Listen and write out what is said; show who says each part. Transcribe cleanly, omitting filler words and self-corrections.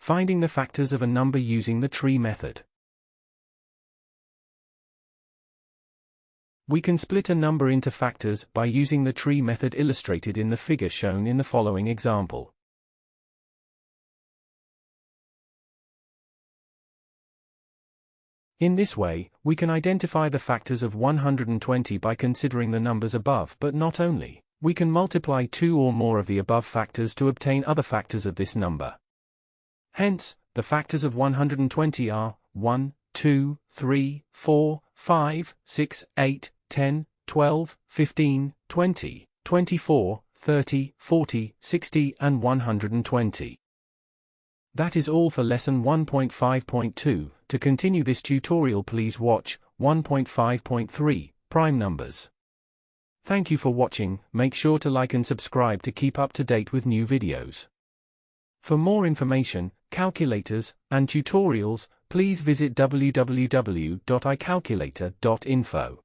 Speaker 1: Finding the factors of a number using the tree method. We can split a number into factors by using the tree method illustrated in the figure shown in the following example. In this way, we can identify the factors of 120 by considering the numbers above, but not only. We can multiply two or more of the above factors to obtain other factors of this number. Hence, the factors of 120 are 1, 2, 3, 4, 5, 6, 8, 10, 12, 15, 20, 24, 30, 40, 60, and 120. That is all for lesson 1.5.2. To continue this tutorial, please watch 1.5.3, Prime Numbers. Thank you for watching. Make sure to like and subscribe to keep up to date with new videos. For more information, calculators, and tutorials, please visit www.icalculator.info.